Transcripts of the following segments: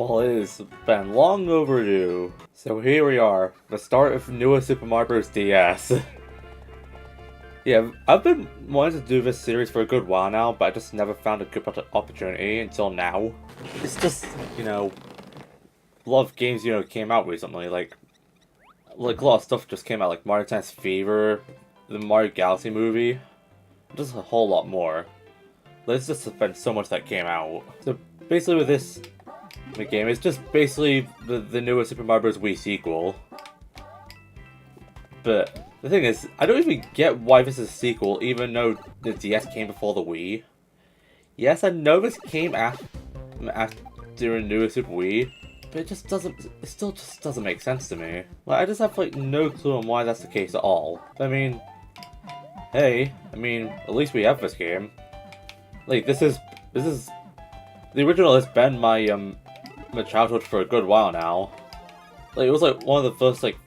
Well, it has been long overdue. So here we are, the start of newest Super Mario Bros. DS. Yeah, I've been wanting to do this series for a good while now, but I just never found a good opportunity until now. It's just, a lot of games, came out recently, like a lot of stuff just came out, like Mario Tennis Fever, the Mario Galaxy movie, just a whole lot more. There's just been so much that came out. So basically with this game, it's just basically the newest Super Mario Bros. Wii sequel. But the thing is, I don't even get why this is a sequel, even though the DS came before the Wii. Yes, I know this came after the newest Super Wii, but it still just doesn't make sense to me. Like, I just have like no clue on why that's the case at all. I mean, hey, at least we have this game. Like, this is the original has been my childhood for a good while now. Like, it was like one of the first like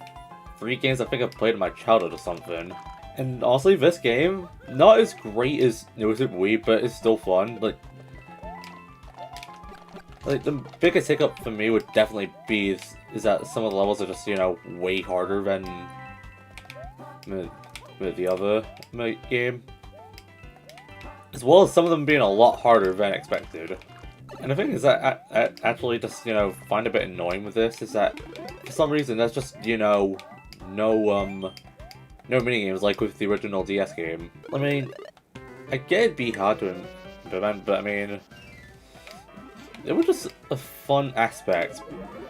3 games I think I played in my childhood or something. And honestly, this game, not as great as New Super Wii, but it's still fun. Like the biggest hiccup for me would definitely be is that some of the levels are just, way harder than the other game. As well as some of them being a lot harder than expected. And the thing is that I actually just, find a bit annoying with this is that for some reason there's just, no minigames like with the original DS game. I mean, I get it'd be hard to implement, but I mean, it was just a fun aspect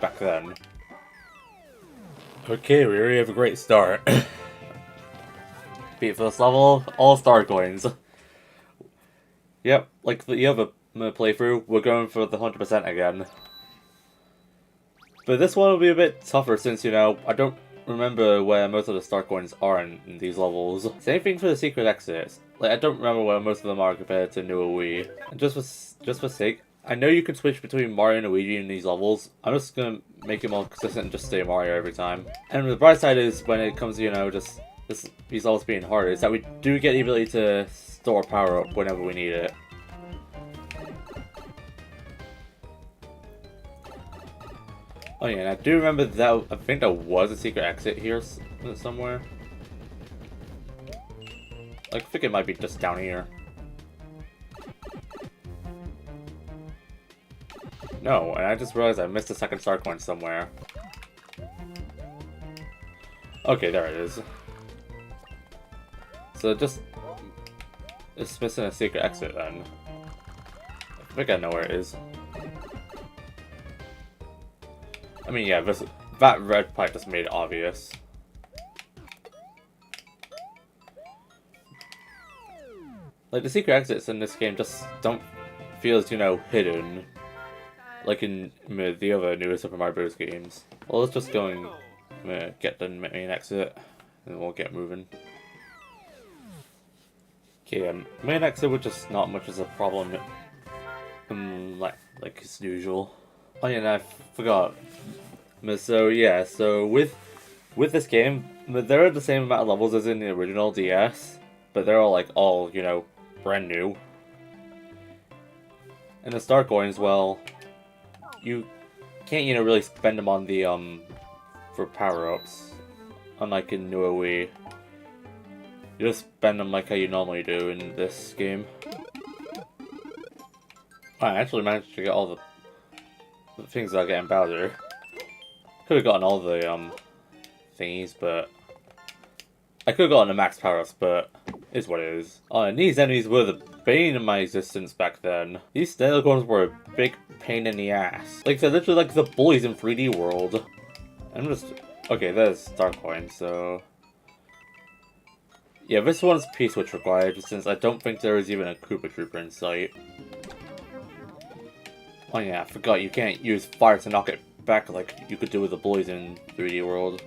back then. Okay, we already have a great start. Beat first level, all star coins. Yep, like the other playthrough, we're going for the 100% again. But this one will be a bit tougher since, I don't remember where most of the star coins are in these levels. Same thing for the secret exits. Like, I don't remember where most of them are compared to newer Wii. And just for sake, I know you can switch between Mario and Luigi in these levels. I'm just gonna make it more consistent and just stay Mario every time. And the bright side is when it comes to, these levels being harder, is that we do get the ability to store power up whenever we need it. Oh yeah, and I do remember that, I think there was a secret exit here somewhere. Like, I think it might be just down here. No, and I just realized I missed a second star coin somewhere. Okay, there it is. So it's missing a secret exit then. I think I know where it is. I mean, yeah, that red pipe just made it obvious. Like, the secret exits in this game just don't feel as, hidden. Like in the other newer Super Mario Bros. Games. Well, let's just go and get the main exit, and we'll get moving. Okay, main exit was just not much as a problem, like as usual. Oh yeah, and I forgot. So yeah, so with this game, there are the same amount of levels as in the original DS, but they're all brand new. And the star coins, well, you can't really spend them on the for power-ups, unlike in newer Wii. You just spend them like how you normally do in this game. I actually managed to get all the things that I get in Bowser. Could have gotten all the thingies, but I could have gotten the max power-ups, but it's what it is. Oh, and these enemies were the bane of my existence back then. These Stalacorns were a big pain in the ass. Like, they're literally like the bullies in 3D World. I'm just... Okay, there's Star Coin, so... Yeah, this one's P-Switch required, since I don't think there is even a Koopa Trooper in sight. Oh yeah, I forgot you can't use fire to knock it back like you could do with the bullies in 3D World.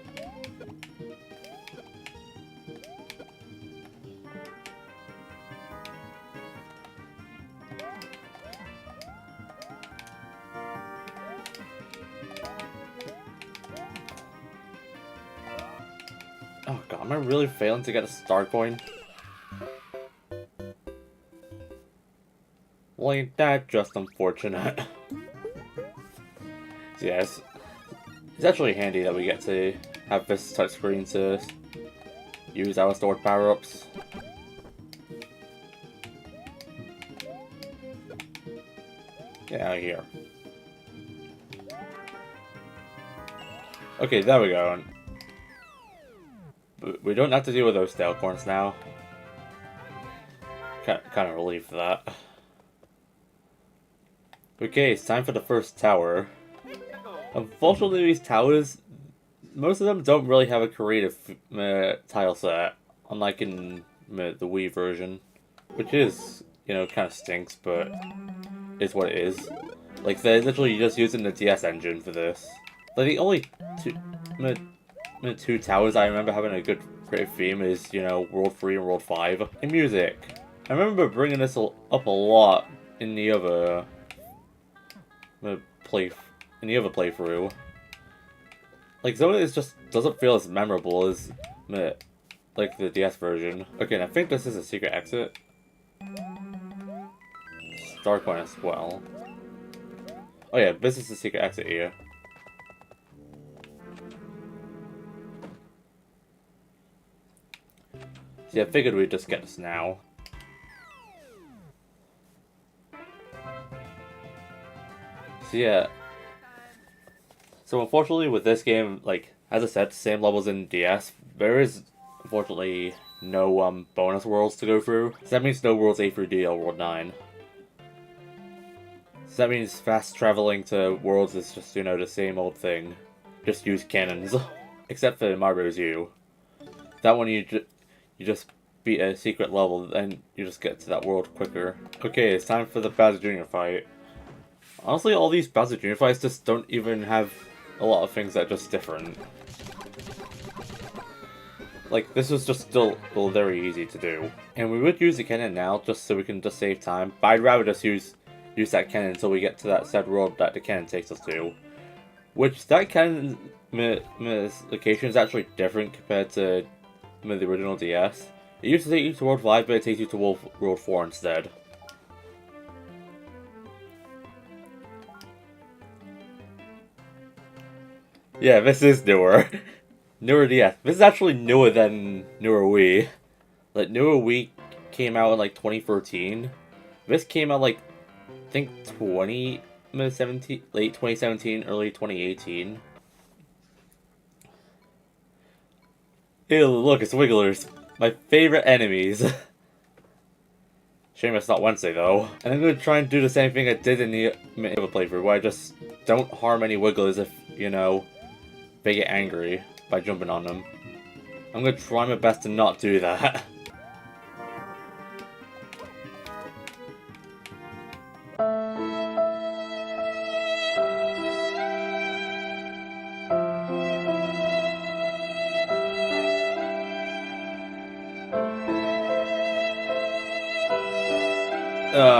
Oh god, am I really failing to get a star coin? Well, ain't that just unfortunate. Yes, it's actually handy that we get to have this touchscreen to use our stored power-ups. Get out of here. Okay, there we go. But we don't have to deal with those stale corns now. Kind of relieved for that. Okay, it's time for the first tower. Unfortunately, these towers, most of them don't really have a creative tile set, unlike in the Wii version, which is, you know, kind of stinks, but is what it is. Like, they're literally just using the DS engine for this. Like, the only two towers I remember having a good creative theme is, you know, World 3 and World 5. In music, I remember bringing this up a lot in the other playthrough. Like, some of this just doesn't feel as memorable as like the DS version. Okay, and I think this is a secret exit. Dark one as well. Oh yeah, this is the secret exit here. So yeah, I figured we'd just get this now. So yeah. So unfortunately with this game, like, as I said, same levels in DS, there is unfortunately no bonus worlds to go through. So that means no worlds A through D or World 9. So that means fast traveling to worlds is just, you know, the same old thing. Just use cannons. Except for Mario's U. That one you just beat a secret level, then you just get to that world quicker. Okay, it's time for the Bowser Jr. fight. Honestly, all these Bowser Jr. fights just don't even have a lot of things that are just different. Like, this was just still very easy to do. And we would use the cannon now, just so we can just save time, but I'd rather just use that cannon until we get to that said world that the cannon takes us to. Which, that cannon location is actually different compared to the original DS. It used to take you to World 5, but it takes you to World 4 instead. Yeah, this is newer. Newer DS. This is actually newer than newer Wii. Like, newer Wii came out in like 2013. This came out like, I think 2017, late 2017, early 2018. Ew, look, it's Wigglers. My favorite enemies. Shame it's not Wednesday, though. And I'm going to try and do the same thing I did in the other playthrough, where I just don't harm any Wigglers if, you know, they get angry by jumping on them. I'm going to try my best to not do that.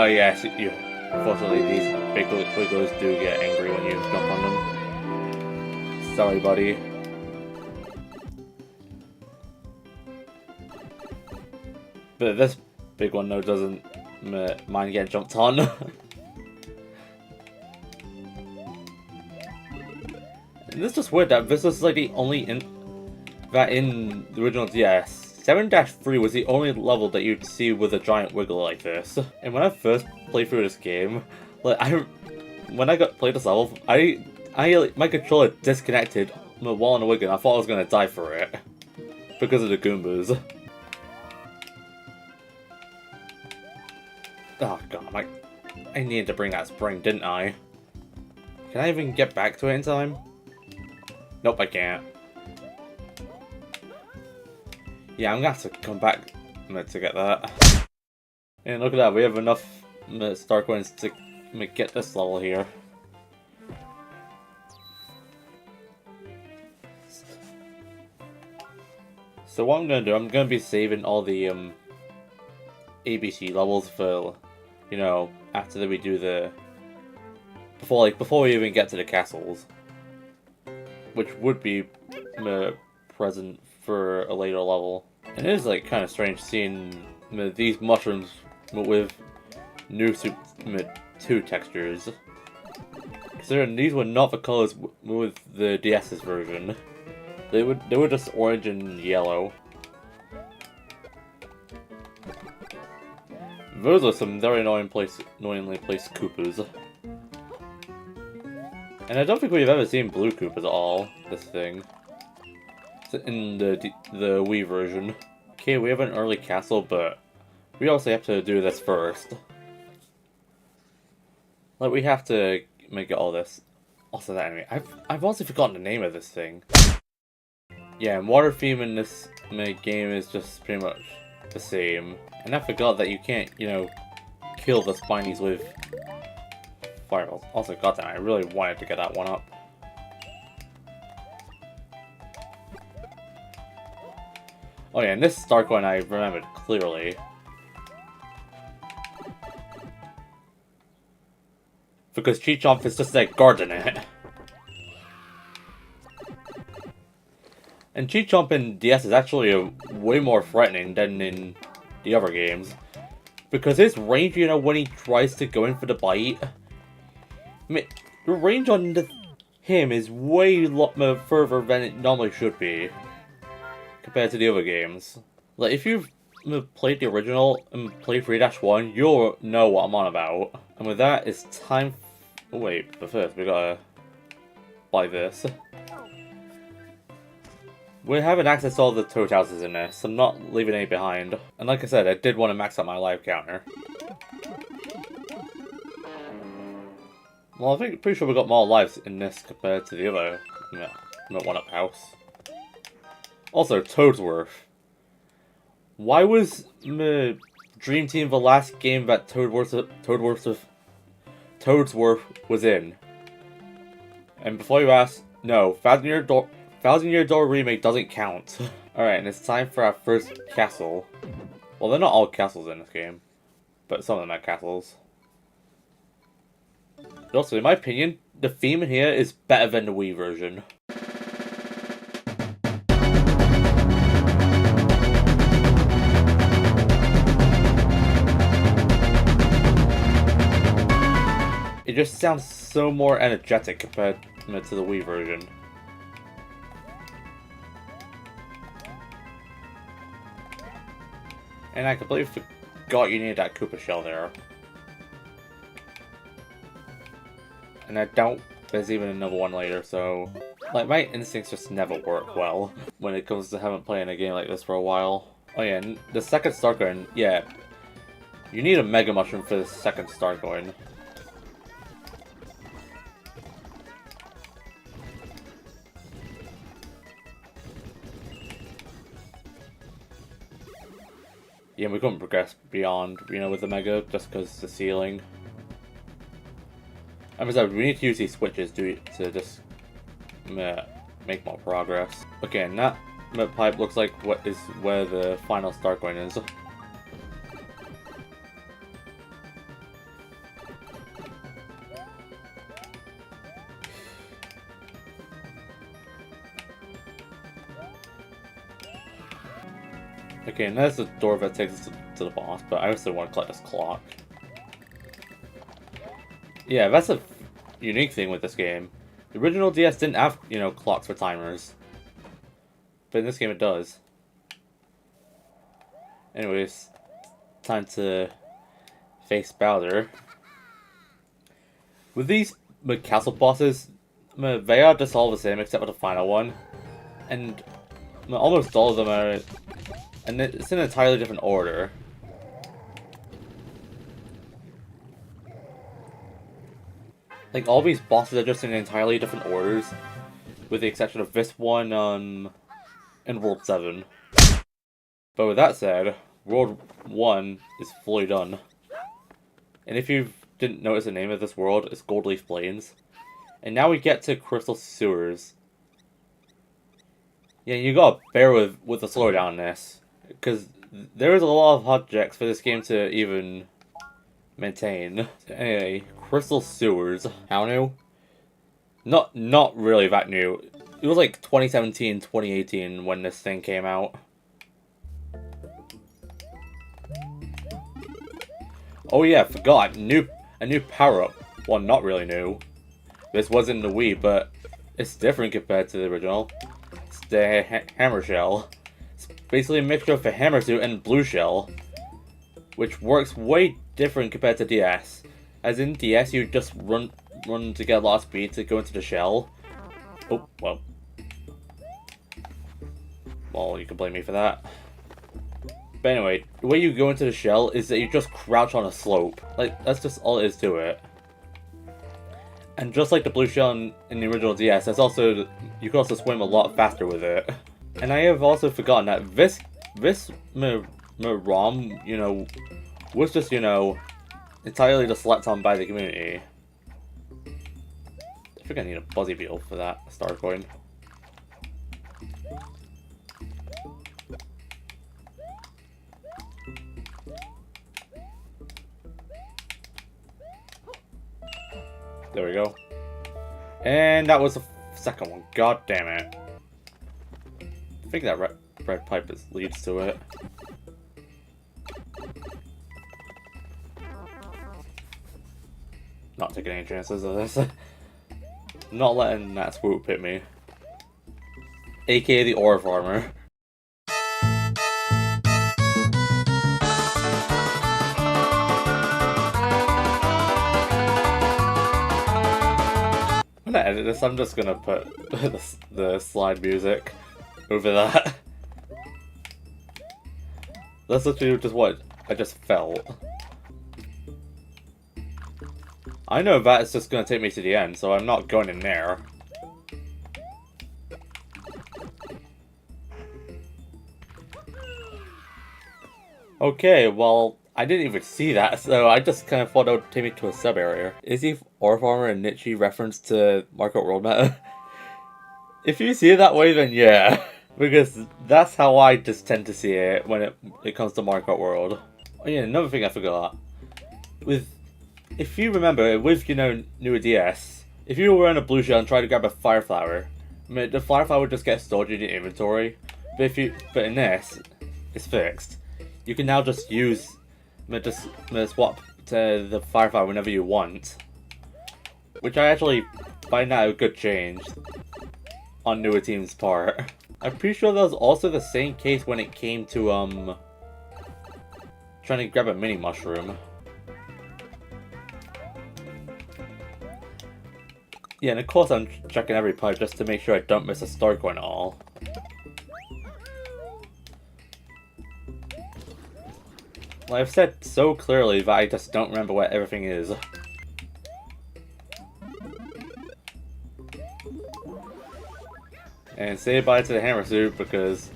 Yes, unfortunately these big wigglers do get angry when you jump on them. Sorry, buddy. But this big one, though, doesn't mind getting jumped on. And it's just weird that this was like the only in the original DS. 7-3 was the only level that you'd see with a giant wiggle like this. And when I first played through this game, like when I played this level, my controller disconnected while on a wiggle, and I thought I was gonna die for it because of the Goombas. Oh god, I needed to bring that spring, didn't I? Can I even get back to it in time? Nope, I can't. Yeah, I'm gonna have to come back to get that. And look at that, we have enough star coins to get this level here. So what I'm gonna do, I'm gonna be saving all the ABC levels for, you know, after we do the before we even get to the castles, which would be present for a later level. And it is like kind of strange seeing these mushrooms with new Super 2 textures. Considering these were not the colors with the DS's version. They were just orange and yellow. Those are some very annoyingly placed Koopas. And I don't think we've ever seen blue Koopas at all, this thing. In the Wii version. Okay, we have an early castle, but we also have to do this first. Like, we have to make all this. Also, that enemy. I've also forgotten the name of this thing. Yeah, and water theme in this game is just pretty much the same. And I forgot that you can't, you know, kill the spinies with fireballs. Also, goddamn, I really wanted to get that one up. Oh yeah, and this Stark one I remembered clearly. Because Cheechomp is just like guarding it. And Cheechomp in DS is actually way more threatening than in the other games. Because his range, you know, when he tries to go in for the bite, I mean, the range on him is way further than it normally should be. Compared to the other games. Like, if you've played the original and played 3-1, you'll know what I'm on about. And with that, it's time... Oh, wait, but first, we gotta buy this. We're having access to all the Toad houses in this, so I'm not leaving any behind. And like I said, I did want to max out my life counter. Well, I think pretty sure we got more lives in this compared to the other one-up house. Also, Toadsworth. Why was Dream Team the last game that Toadsworth was in? And before you ask, no, Thousand Year Door remake doesn't count. Alright, and it's time for our first castle. Well, they're not all castles in this game, but some of them are castles. Also, in my opinion, the theme in here is better than the Wii version. It just sounds so more energetic compared to the Wii version. And I completely forgot you needed that Koopa shell there. And I doubt there's even another one later, so... Like, my instincts just never work well when it comes to having played a game like this for a while. Oh yeah, and the second star coin, yeah. You need a Mega Mushroom for the second star coin. Yeah, we couldn't progress beyond, you know, with the Mega, just because the ceiling. And besides, we need to use these switches to just make more progress. Okay, and that pipe looks like where the final star coin is. Okay, and there's the door that takes us to the boss, but I also want to collect this clock. Yeah, that's a unique thing with this game. The original DS didn't have, you know, clocks for timers. But in this game it does. Anyways, time to face Bowser. With these castle bosses, they are just all the same except for the final one. And almost all of them are... And it's in an entirely different order. Like, all these bosses are just in entirely different orders. With the exception of this one, in World 7. But with that said, World 1 is fully done. And if you didn't notice the name of this world, it's Goldleaf Plains. And now we get to Crystal Sewers. Yeah, you gotta bear with the slowdown in this. Because there is a lot of objects for this game to even maintain. Anyway, Crystal Sewers. How new? Not really that new. It was like 2017, 2018 when this thing came out. Oh yeah, forgot. A new power-up. Well, not really new. this wasn't the Wii, but it's different compared to the original. It's the hammer shell. It's basically a mixture of a hammer suit and blue shell, which works way different compared to DS. As in DS, you just run to get a lot of speed to go into the shell. Oh, well. Well, you can blame me for that. But anyway, the way you go into the shell is that you just crouch on a slope. Like, that's just all it is to it. And just like the blue shell in the original DS, there's also, you can also swim a lot faster with it. And I have also forgotten that this ROM, you know, was just, you know, entirely just slept on by the community. I think I need a Buzzy Beetle for that star coin. There we go. And that was the second one. God damn it. I think that red pipe leads to it. Not taking any chances of this. Not letting that swoop hit me. AKA the ore farmer. When I edit this, I'm just gonna put the slide music over that. That's literally just what I just felt. I know that is just gonna take me to the end, so I'm not going in there. Okay, well, I didn't even see that, so I just kind of thought it would take me to a sub-area. Is the ore farmer a niche reference to Mario World meta? If you see it that way, then yeah. Because that's how I just tend to see it when it comes to Mario World. Oh yeah, another thing I forgot. If you remember, with, you know, newer DS, if you were in a blue shell and tried to grab a fire flower, I mean, the fire flower would just get stored in your inventory. But in this, it's fixed. You can now just swap to the fire flower whenever you want. Which I actually find that a good change on newer team's part. I'm pretty sure that was also the same case when it came to, trying to grab a mini mushroom. Yeah, and of course I'm checking every pipe just to make sure I don't miss a star coin at all. Well, I've said so clearly that I just don't remember what everything is. And say bye to the hammer suit because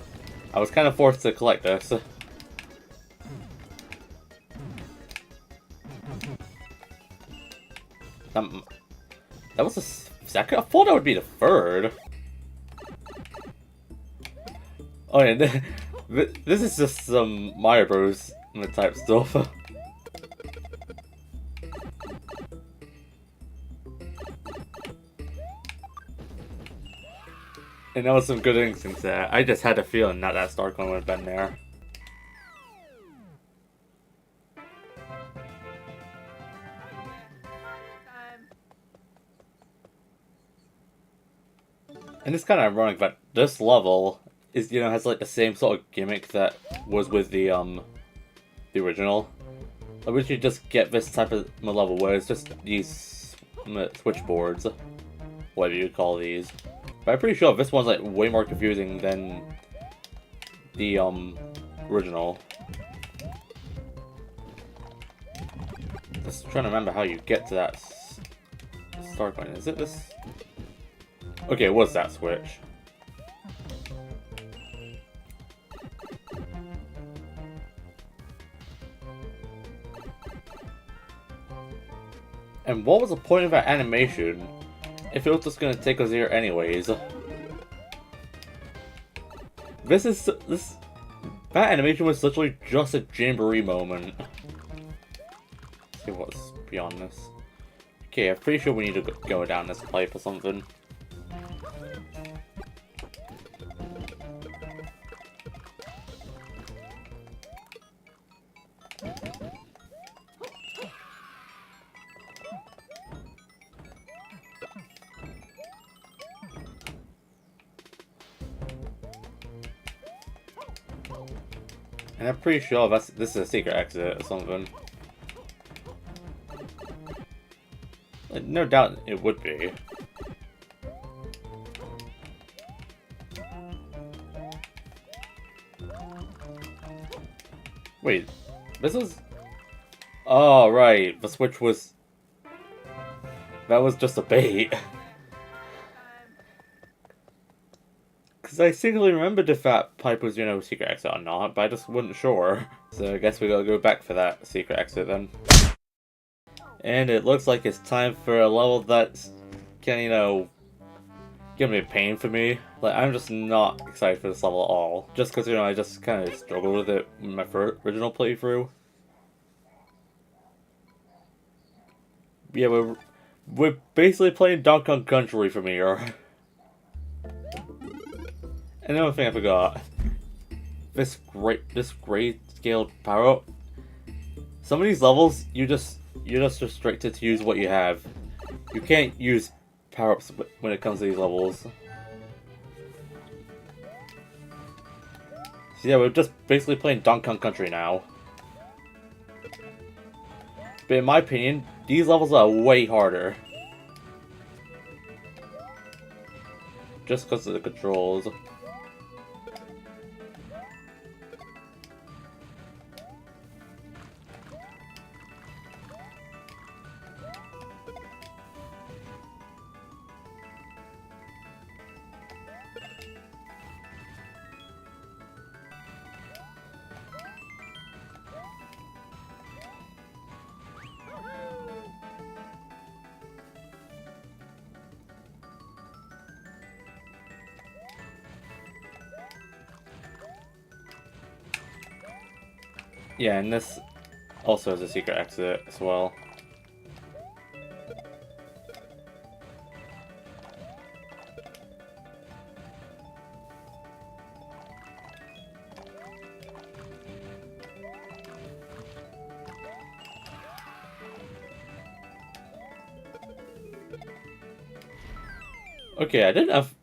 I was kind of forced to collect this. That was the second? I thought that would be the third. Oh yeah, this is just some Mario Bros. Type stuff. And that was some good instincts there. I just had a feeling that star coin would have been there. And it's kind of ironic that this level is, you know, has like the same sort of gimmick that was with the original. I wish you just get this type of level where it's just these switchboards, whatever you call these. But I'm pretty sure this one's like way more confusing than the original. Just trying to remember how you get to that star coin. Is it this? Okay, it was that switch. And what was the point of that animation if it was just gonna take us here anyways? That animation was literally just a jamboree moment. Let's see what's beyond this. Okay, I'm pretty sure we need to go down this pipe or something. And I'm pretty sure this is a secret exit or something. No doubt it would be. Wait, this was... Oh, right, the switch was... That was just a bait. Because I distinctly remembered if that pipe was, you know, secret exit or not, but I just wasn't sure. So I guess we gotta go back for that secret exit then. And it looks like it's time for a level that's can, you know, give me pain for me. Like, I'm just not excited for this level at all. Just because, you know, I just kind of struggled with it in my original playthrough. Yeah, we're basically playing Donkey Kong Country from here. Another thing I forgot. This great scaled power up. Some of these levels you're just restricted to use what you have. You can't use power-ups when it comes to these levels. So yeah, we're just basically playing Donkey Kong Country now. But in my opinion, these levels are way harder. Just because of the controls. Yeah, and this also has a secret exit as well. Okay, I didn't have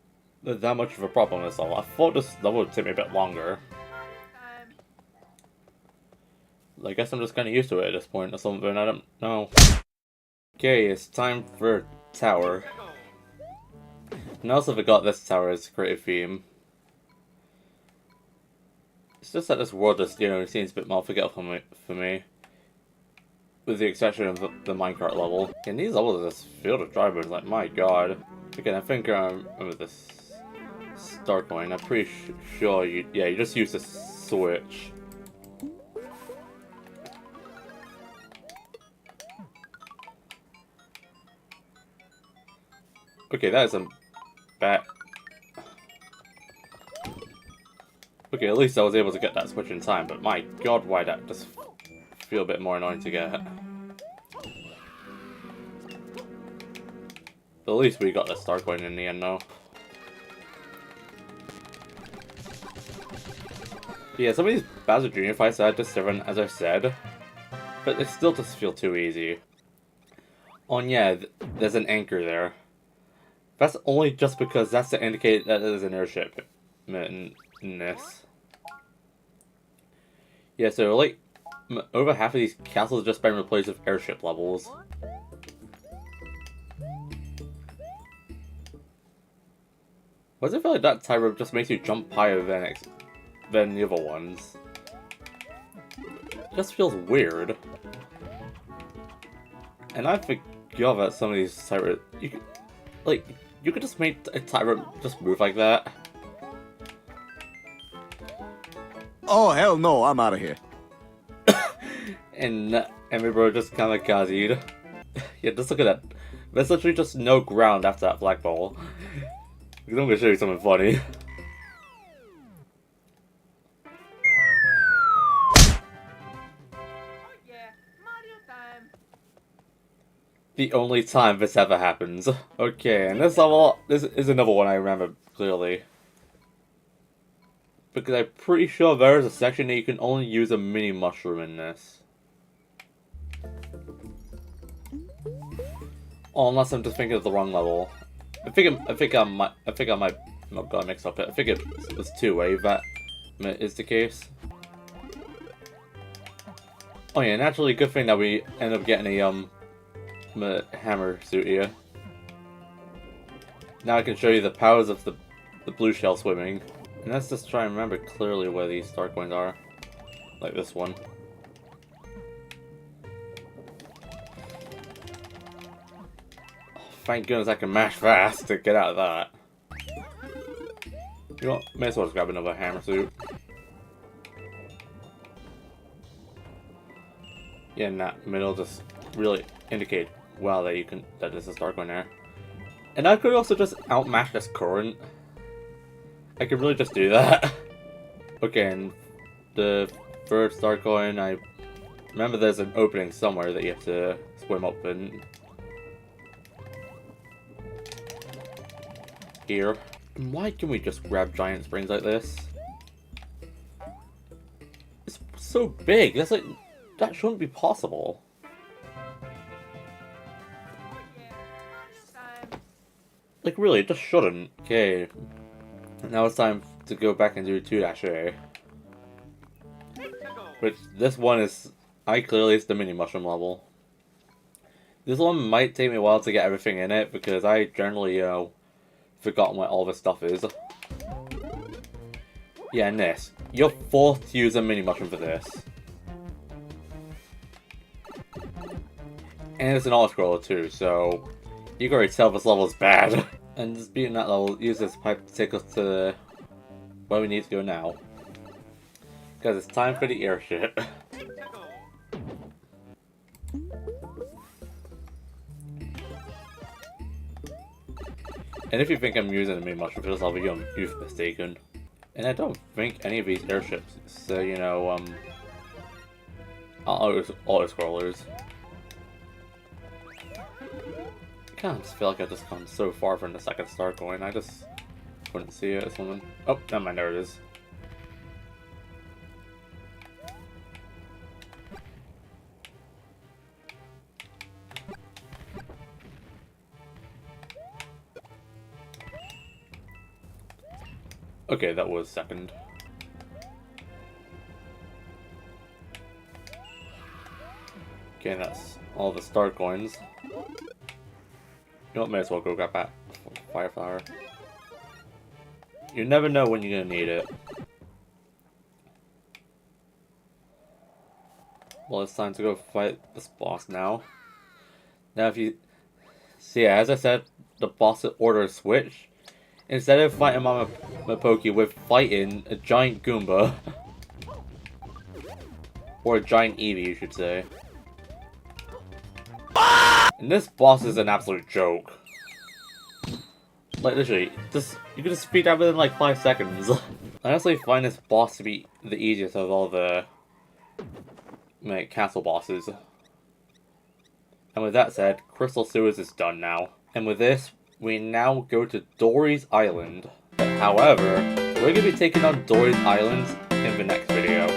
that much of a problem with this level. I thought this level would take me a bit longer. I guess I'm just kind of used to it at this point or something, I don't know. Okay, it's time for Tower. And I also forgot this tower is creative theme. It's just that this world just, you know, seems a bit more forgettable for me. With the exception of the minecart level. And these levels are just filled with drivers, like, my god. Again, I think I remember this start going. I'm pretty sure you just use the switch. Okay, that is a bad... Okay, at least I was able to get that switch in time, but my god, why that just feel a bit more annoying to get. But at least we got the start going in the end, though. Yeah, some of these Bowser Jr. fights are just different, as I said, but they still just feel too easy. Oh, and yeah, there's an anchor there. That's only just because that's to indicate that there's an airship in this. Yeah, so like, over half of these castles have just been replaced with airship levels. Why does it feel like that type of just makes you jump higher than the other ones? It just feels weird. And I forgot that some of these type you could just make a type just move like that. Oh, hell no, I'm out of here. and we were just kamikazed. Yeah, just look at that. There's literally just no ground after that flagpole. I'm gonna show you something funny. The only time this ever happens. Okay, and this level, this is another one I remember clearly. Because I'm pretty sure there is a section that you can only use a mini mushroom in this. Oh, unless I'm just thinking of the wrong level. I think I might not got mixed up. I think it was two-way. That is the case. Oh yeah, naturally, good thing that we end up getting a hammer suit here. Now I can show you the powers of the blue shell swimming. And let's just try and remember clearly where these star coins are. Like this one. Oh, thank goodness I can mash fast to get out of that. You know what? May as well just grab another hammer suit. Yeah, in that middle just really indicate well that there's a star coin there. And I could also just outmatch this current. I could really just do that. Okay, and the third star coin, I remember there's an opening somewhere that you have to swim up in. Here. And why can we just grab giant springs like this? It's so big. That's like, that shouldn't be possible. Like really, it just shouldn't. Okay. Now it's time to go back and do 2-A. Which, this one is, clearly it's the mini mushroom level. This one might take me a while to get everything in it, because I generally, forgotten what all this stuff is. Yeah, and this. You're forced to use a mini mushroom for this. And it's an auto-scroller too, so you can already tell this level is bad. And just beating that level, use this pipe to take us to where we need to go now. Because it's time for the airship. And if you think I'm using the mini mushroom for this level, you've mistaken. And I don't think any of these airships, so you know, auto-scrollers. I kind of just feel like I've just gone so far from the second star coin, I just couldn't see it as one. Oh, never mind, there it is. Okay, that was second. Okay, that's all the star coins. You know what, may as well go grab that fire flower. You never know when you're gonna need it. Well, it's time to go fight this boss now. Now if you see, yeah, as I said, the boss order switch. Instead of fighting Mama Mapoki, we're fighting a giant Goomba. Or a giant Eevee, you should say. And this boss is an absolute joke. Like, literally, you can just beat that within like 5 seconds. I honestly find this boss to be the easiest of all the castle bosses. And with that said, Crystal Sewers is done now. And with this, we now go to Dorrie's Island. However, we're going to be taking on Dorrie's Island in the next video.